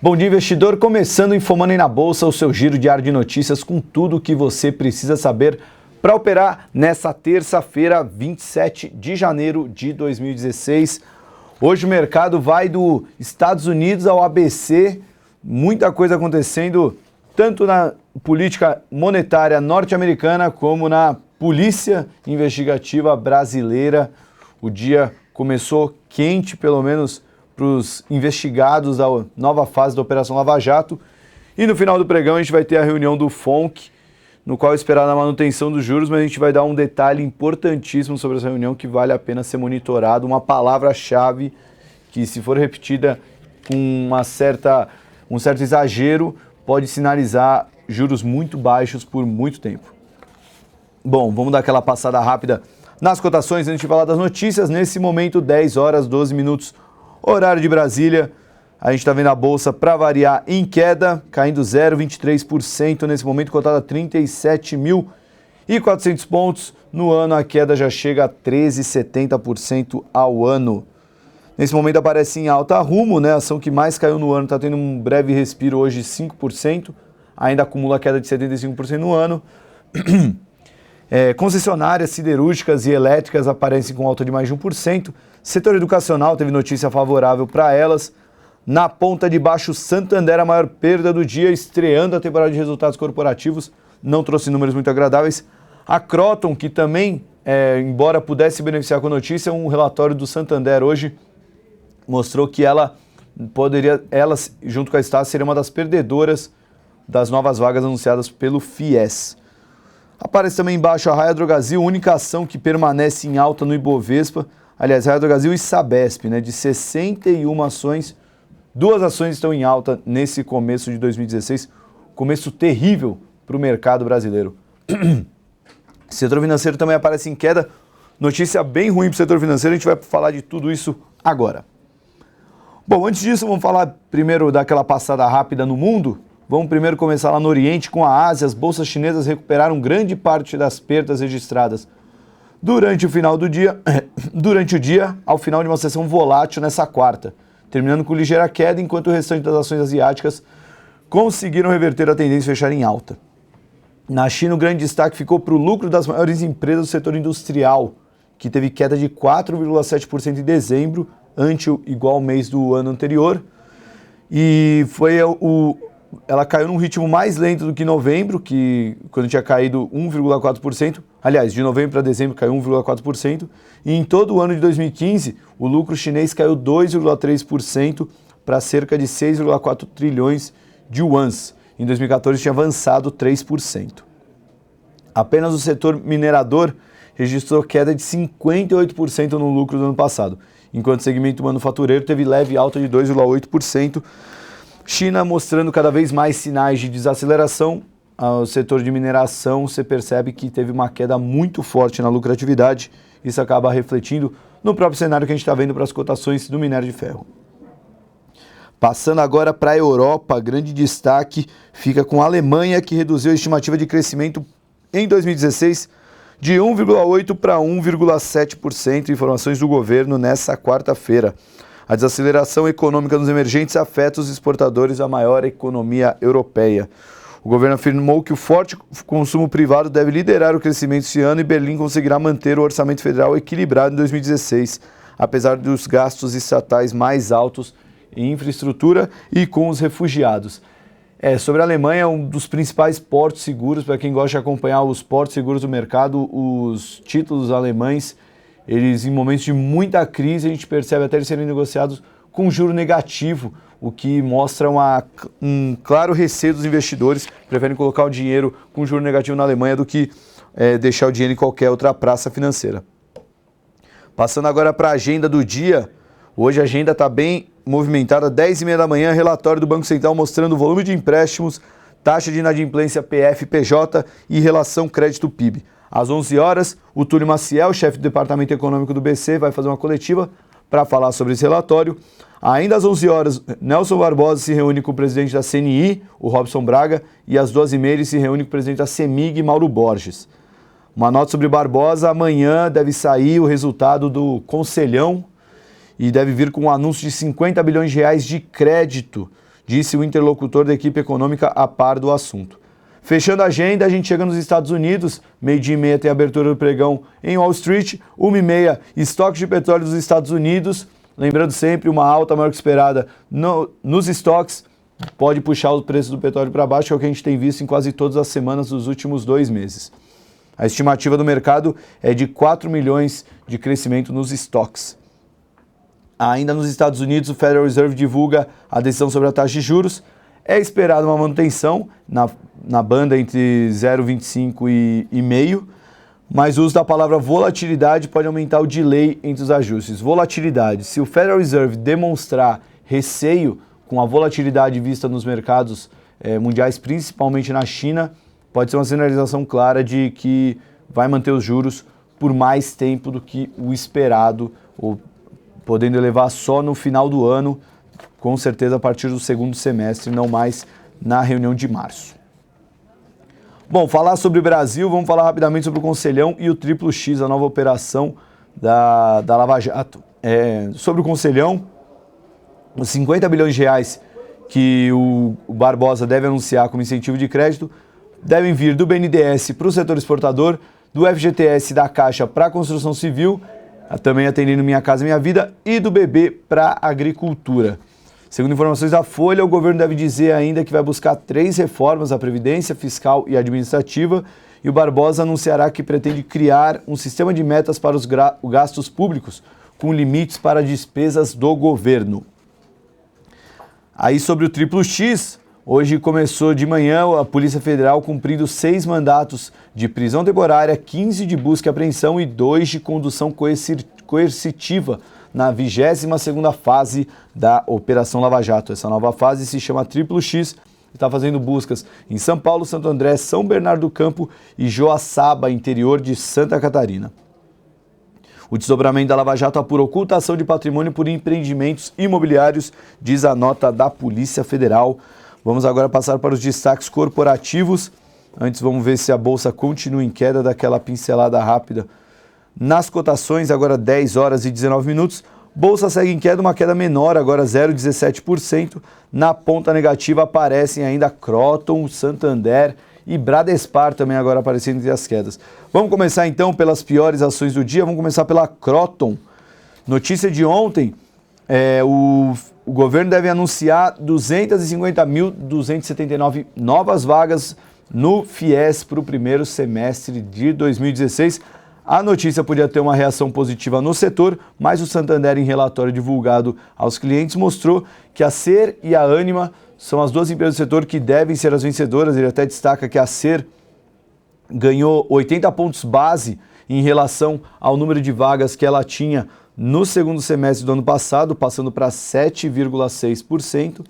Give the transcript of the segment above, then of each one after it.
Bom dia, investidor. Começando Infomani na Bolsa, o seu giro diário de notícias com tudo o que você precisa saber para operar nessa terça-feira, 27 de janeiro de 2016. Hoje o mercado vai dos Estados Unidos ao ABC, muita coisa acontecendo, tanto na política monetária norte-americana como na polícia investigativa brasileira. O dia começou quente, pelo menos para os investigados da nova fase da Operação Lava Jato. E no final do pregão a gente vai ter a reunião do FONC, no qual esperar a manutenção dos juros, mas a gente vai dar um detalhe importantíssimo sobre essa reunião que vale a pena ser monitorado, uma palavra-chave que, se for repetida com um certo exagero, pode sinalizar juros muito baixos por muito tempo. Bom, vamos dar aquela passada rápida nas cotações antes de falar das notícias. Nesse momento, 10 horas, 12 minutos, horário de Brasília. A gente está vendo a Bolsa, para variar, em queda, caindo 0,23% nesse momento, cotada a 37.400 pontos. No ano, a queda já chega a 13,70% ao ano. Nesse momento aparece em alta Rumo, né? A ação que mais caiu no ano, está tendo um breve respiro hoje, 5%. Ainda acumula queda de 75% no ano. Concessionárias siderúrgicas e elétricas aparecem com alta de mais de 1%. Setor educacional teve notícia favorável para elas. Na ponta de baixo, Santander, a maior perda do dia, estreando a temporada de resultados corporativos, não trouxe números muito agradáveis. A Croton, que também, embora pudesse beneficiar com a notícia, um relatório do Santander hoje mostrou que ela, junto com a Estácio, seria uma das perdedoras das novas vagas anunciadas pelo FIES. Aparece também embaixo a Raia Drogasil, única ação que permanece em alta no Ibovespa. Aliás, Raia Drogasil e Sabesp, né? De 61 ações, 2 ações estão em alta nesse começo de 2016. Começo terrível para o mercado brasileiro. Setor financeiro também aparece em queda. Notícia bem ruim para o setor financeiro, a gente vai falar de tudo isso agora. Bom, antes disso, vamos falar primeiro daquela passada rápida no mundo. Vamos primeiro começar lá no Oriente com a Ásia. As bolsas chinesas recuperaram grande parte das perdas registradas durante o dia, ao final de uma sessão volátil nessa quarta, terminando com ligeira queda, enquanto o restante das ações asiáticas conseguiram reverter a tendência e fechar em alta. Na China, o grande destaque ficou para o lucro das maiores empresas do setor industrial, que teve queda de 4,7% em dezembro, ante o igual mês do ano anterior, e ela caiu num ritmo mais lento do que novembro, quando tinha caído 1,4%. Aliás, de novembro para dezembro caiu 1,4%. E em todo o ano de 2015, o lucro chinês caiu 2,3% para cerca de 6,4 trilhões de yuans. Em 2014 tinha avançado 3%. Apenas o setor minerador registrou queda de 58% no lucro do ano passado, enquanto o segmento manufatureiro teve leve alta de 2,8%. China mostrando cada vez mais sinais de desaceleração. O setor de mineração, você percebe que teve uma queda muito forte na lucratividade. Isso acaba refletindo no próprio cenário que a gente está vendo para as cotações do minério de ferro. Passando agora para a Europa, grande destaque fica com a Alemanha, que reduziu a estimativa de crescimento em 2016 de 1,8% para 1,7%, informações do governo nessa quarta-feira. A desaceleração econômica nos emergentes afeta os exportadores da maior economia europeia. O governo afirmou que o forte consumo privado deve liderar o crescimento esse ano e Berlim conseguirá manter o orçamento federal equilibrado em 2016, apesar dos gastos estatais mais altos em infraestrutura e com os refugiados. Sobre a Alemanha, um dos principais portos seguros, para quem gosta de acompanhar os portos seguros do mercado, os títulos alemães, eles, em momentos de muita crise, a gente percebe até eles serem negociados com juro negativo, o que mostra um claro receio dos investidores, preferem colocar o dinheiro com juro negativo na Alemanha do que deixar o dinheiro em qualquer outra praça financeira. Passando agora para a agenda do dia, hoje a agenda está bem movimentada, 10h30 da manhã, relatório do Banco Central mostrando o volume de empréstimos, taxa de inadimplência PF-PJ e relação crédito-PIB. Às 11 horas, o Túlio Maciel, chefe do Departamento Econômico do BC, vai fazer uma coletiva para falar sobre esse relatório. Ainda às 11 horas, Nelson Barbosa se reúne com o presidente da CNI, o Robson Braga, e às 12h30 ele se reúne com o presidente da CEMIG, Mauro Borges. Uma nota sobre Barbosa, amanhã deve sair o resultado do Conselhão e deve vir com um anúncio de 50 bilhões de reais de crédito disse o interlocutor da equipe econômica a par do assunto. Fechando a agenda, a gente chega nos Estados Unidos, 12h30 tem a abertura do pregão em Wall Street, 1h30 estoques de petróleo dos Estados Unidos, lembrando sempre uma alta maior que esperada nos estoques, pode puxar o preço do petróleo para baixo, que é o que a gente tem visto em quase todas as semanas dos últimos 2 meses. A estimativa do mercado é de 4 milhões de crescimento nos estoques. Ainda nos Estados Unidos, o Federal Reserve divulga a decisão sobre a taxa de juros. É esperada uma manutenção na banda entre 0,25 e 0,5, mas o uso da palavra volatilidade pode aumentar o delay entre os ajustes. Volatilidade. Se o Federal Reserve demonstrar receio com a volatilidade vista nos mercados mundiais, principalmente na China, pode ser uma sinalização clara de que vai manter os juros por mais tempo do que o esperado, ou podendo elevar só no final do ano, com certeza a partir do segundo semestre, não mais na reunião de março. Bom, falar sobre o Brasil, vamos falar rapidamente sobre o Conselhão e o Triplo X, a nova operação da Lava Jato. Sobre o Conselhão, os 50 bilhões de reais que o Barbosa deve anunciar como incentivo de crédito devem vir do BNDES para o setor exportador, do FGTS da Caixa para a construção civil, também atendendo Minha Casa Minha Vida, e do BB para a agricultura. Segundo informações da Folha, o governo deve dizer ainda que vai buscar 3 reformas à Previdência, fiscal e administrativa, e o Barbosa anunciará que pretende criar um sistema de metas para os gastos públicos, com limites para despesas do governo. Aí sobre o Triplo X, hoje começou de manhã a Polícia Federal cumprindo 6 mandatos de prisão temporária, 15 de busca e apreensão e 2 de condução coercitiva na 22ª fase da Operação Lava Jato. Essa nova fase se chama Triplo X e está fazendo buscas em São Paulo, Santo André, São Bernardo do Campo e Joaçaba, interior de Santa Catarina. O desdobramento da Lava Jato apura ocultação de patrimônio por empreendimentos imobiliários, diz a nota da Polícia Federal. Vamos agora passar para os destaques corporativos. Antes vamos ver se a Bolsa continua em queda, daquela pincelada rápida nas cotações, agora 10 horas e 19 minutos. Bolsa segue em queda, uma queda menor, agora 0,17%. Na ponta negativa aparecem ainda Kroton, Santander e Bradespar também agora aparecendo entre as quedas. Vamos começar então pelas piores ações do dia. Vamos começar pela Kroton. Notícia de ontem, o governo deve anunciar 250.279 novas vagas no FIES para o primeiro semestre de 2016. A notícia podia ter uma reação positiva no setor, mas o Santander, em relatório divulgado aos clientes, mostrou que a Ser e a Ânima são as 2 empresas do setor que devem ser as vencedoras. Ele até destaca que a Ser ganhou 80 pontos base em relação ao número de vagas que ela tinha no segundo semestre do ano passado, passando para 7,6%.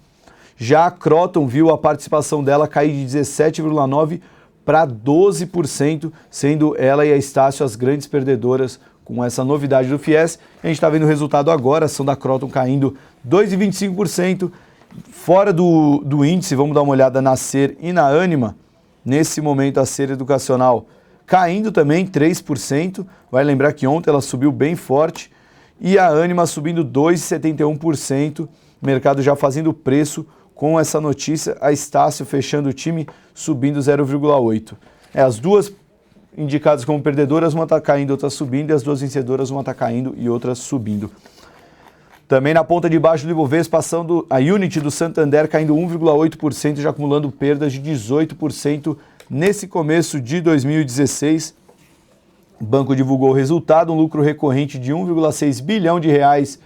Já a Kroton viu a participação dela cair de 17,9% para 12%, sendo ela e a Estácio as grandes perdedoras com essa novidade do FIES. A gente está vendo o resultado agora, a ação da Kroton caindo 2,25%. Fora do índice, vamos dar uma olhada na Ser e na Ânima. Nesse momento, a Ser Educacional caindo também 3%. Vai lembrar que ontem ela subiu bem forte. E a Ânima subindo 2,71%. Mercado já fazendo preço com essa notícia. A Estácio fechando o time, subindo 0,8%. As duas indicadas como perdedoras, uma está caindo, outra subindo. E as duas vencedoras, uma está caindo e outra subindo. Também na ponta de baixo do Ibovespa, passando a Unity do Santander caindo 1,8%, já acumulando perdas de 18% nesse começo de 2016. O banco divulgou o resultado, um lucro recorrente de 1,6 bilhão de reais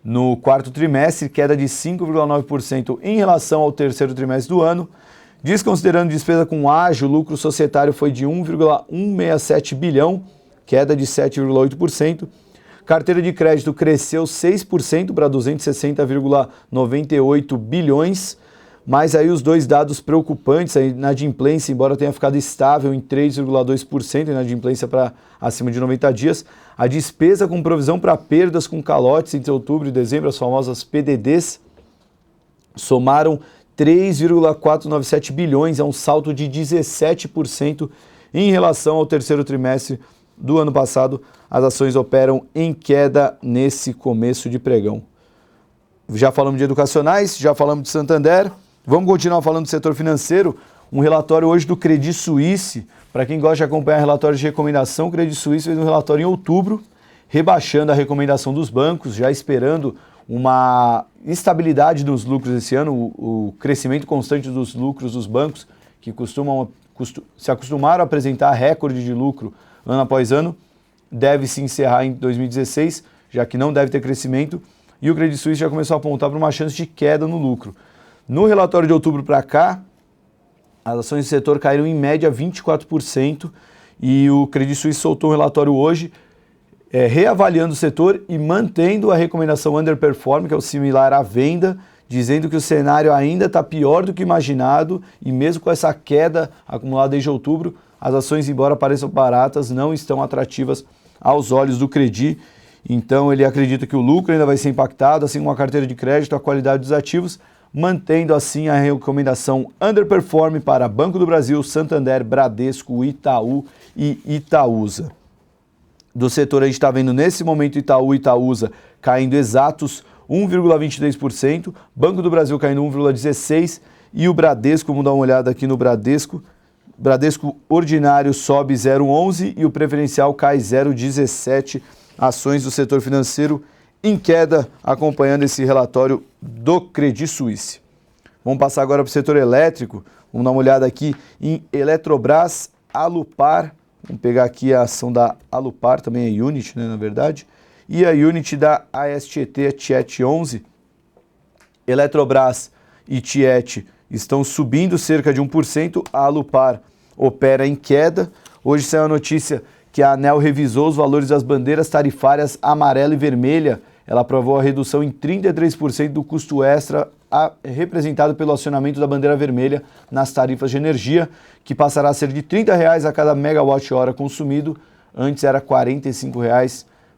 no quarto trimestre, queda de 5,9% em relação ao terceiro trimestre do ano. Desconsiderando despesa com ágio, o lucro societário foi de 1,167 bilhão, queda de 7,8%. Carteira de crédito cresceu 6% para 260,98 bilhões, mas aí os dois dados preocupantes, a inadimplência, embora tenha ficado estável em 3,2%, a inadimplência para acima de 90 dias, a despesa com provisão para perdas com calotes entre outubro e dezembro, as famosas PDDs, somaram 3,497 bilhões, é um salto de 17% em relação ao terceiro trimestre do ano passado. As ações operam em queda nesse começo de pregão. Já falamos de educacionais, já falamos de Santander. Vamos continuar falando do setor financeiro. Um relatório hoje do Credit Suisse. Para quem gosta de acompanhar relatórios de recomendação, o Credit Suisse fez um relatório em outubro, rebaixando a recomendação dos bancos, já esperando uma estabilidade nos lucros esse ano, o crescimento constante dos lucros dos bancos, que se acostumaram a apresentar recorde de lucro ano após ano, deve se encerrar em 2016, já que não deve ter crescimento, e o Credit Suisse já começou a apontar para uma chance de queda no lucro. No relatório de outubro para cá, as ações do setor caíram em média 24%, e o Credit Suisse soltou um relatório hoje reavaliando o setor e mantendo a recomendação underperform, que é o similar à venda, dizendo que o cenário ainda está pior do que imaginado e mesmo com essa queda acumulada desde outubro, as ações, embora pareçam baratas, não estão atrativas aos olhos do Credit. Então ele acredita que o lucro ainda vai ser impactado, assim como a carteira de crédito, a qualidade dos ativos, mantendo assim a recomendação underperform para Banco do Brasil, Santander, Bradesco, Itaú e Itaúsa. Do setor a gente está vendo nesse momento Itaú e Itaúsa caindo exatos 1,23%, Banco do Brasil caindo 1,16% e o Bradesco, vamos dar uma olhada aqui no Bradesco ordinário sobe 0,11% e o preferencial cai 0,17%, ações do setor financeiro em queda, acompanhando esse relatório do Credit Suisse. Vamos passar agora para o setor elétrico, vamos dar uma olhada aqui em Eletrobras, Alupar. Vamos pegar aqui a ação da Alupar, também é Unity, né, na verdade. E a Unity da ASTT, Tiet 11. Eletrobras e Tiet estão subindo cerca de 1%. A Alupar opera em queda. Hoje saiu a notícia que a ANEEL revisou os valores das bandeiras tarifárias amarela e vermelha. Ela aprovou a redução em 33% do custo extra representado pelo acionamento da bandeira vermelha nas tarifas de energia, que passará a ser de R$ 30 a cada megawatt-hora consumido, antes era R$ 45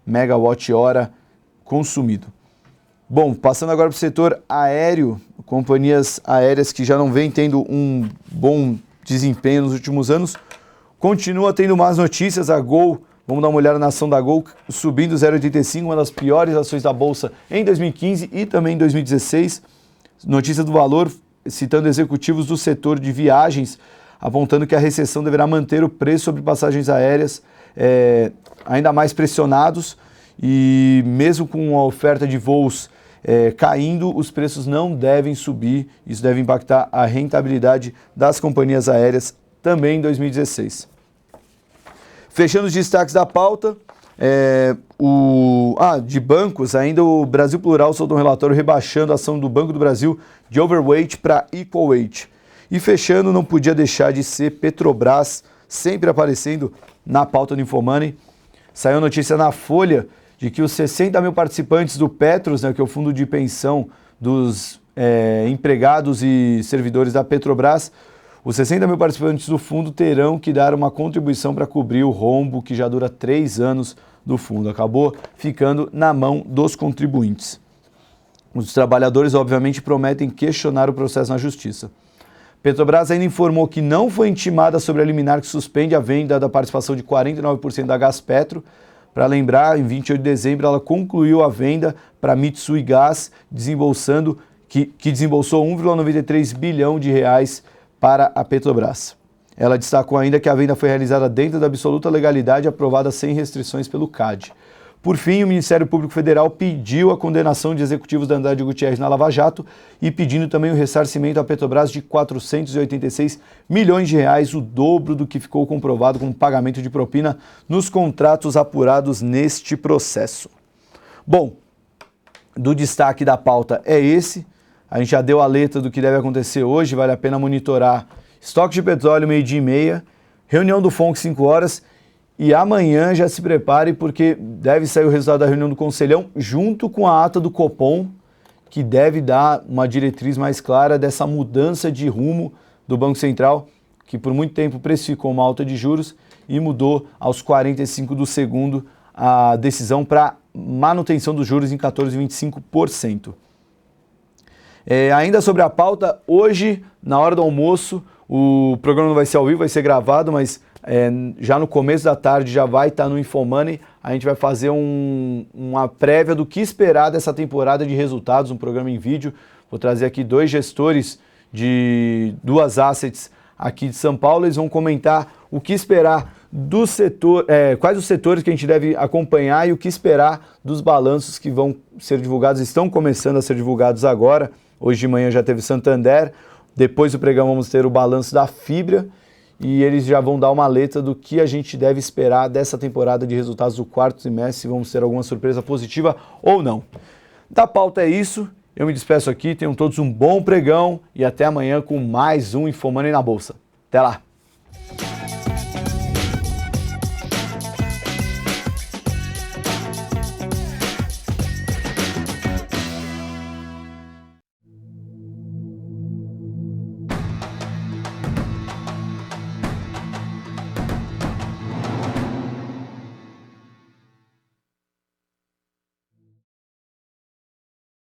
megawatt-hora consumido. Bom, passando agora para o setor aéreo, companhias aéreas que já não vêm tendo um bom desempenho nos últimos anos, continua tendo más notícias. A Gol, vamos dar uma olhada na ação da Gol, subindo 0,85, uma das piores ações da Bolsa em 2015 e também em 2016. Notícia do Valor, citando executivos do setor de viagens, apontando que a recessão deverá manter o preço sobre passagens aéreas ainda mais pressionados e mesmo com a oferta de voos caindo, os preços não devem subir. Isso deve impactar a rentabilidade das companhias aéreas também em 2016. Fechando os destaques da pauta, de bancos, ainda o Brasil Plural soltou um relatório rebaixando a ação do Banco do Brasil de overweight para equal weight. E fechando, não podia deixar de ser Petrobras, sempre aparecendo na pauta do Infomoney. Saiu notícia na Folha de que os 60 mil participantes do Petros, né, que é o fundo de pensão dos empregados e servidores da Petrobras, os 60 mil participantes do fundo terão que dar uma contribuição para cobrir o rombo que já dura 3 anos do fundo. Acabou ficando na mão dos contribuintes. Os trabalhadores, obviamente, prometem questionar o processo na justiça. Petrobras ainda informou que não foi intimada sobre a liminar que suspende a venda da participação de 49% da Gaspetro. Para lembrar, em 28 de dezembro, ela concluiu a venda para Mitsui Gás, que desembolsou 1,93 bilhão de reais para a Petrobras. Ela destacou ainda que a venda foi realizada dentro da absoluta legalidade, aprovada sem restrições pelo CAD. Por fim, o Ministério Público Federal pediu a condenação de executivos da Andrade Gutierrez na Lava Jato e pedindo também o ressarcimento à Petrobras de 486 milhões de reais, o dobro do que ficou comprovado como pagamento de propina nos contratos apurados neste processo. Bom, do destaque da pauta é esse. A gente já deu a letra do que deve acontecer hoje, vale a pena monitorar estoque de petróleo 12h30, reunião do FONC 5 horas e amanhã já se prepare porque deve sair o resultado da reunião do Conselhão junto com a ata do Copom, que deve dar uma diretriz mais clara dessa mudança de rumo do Banco Central, que por muito tempo precificou uma alta de juros e mudou aos 45 do segundo a decisão para manutenção dos juros em 14,25%. Ainda sobre a pauta, hoje, na hora do almoço, o programa não vai ser ao vivo, vai ser gravado, mas já no começo da tarde já vai estar no Infomoney. A gente vai fazer uma prévia do que esperar dessa temporada de resultados, um programa em vídeo. Vou trazer aqui 2 gestores de 2 assets aqui de São Paulo. Eles vão comentar o que esperar do setor, quais os setores que a gente deve acompanhar e o que esperar dos balanços que vão ser divulgados, estão começando a ser divulgados agora. Hoje de manhã já teve Santander, depois do pregão vamos ter o balanço da Fibra e eles já vão dar uma letra do que a gente deve esperar dessa temporada de resultados do 4º trimestre, se vamos ter alguma surpresa positiva ou não. Da pauta é isso, eu me despeço aqui, tenham todos um bom pregão e até amanhã com mais um Infomoney na Bolsa. Até lá!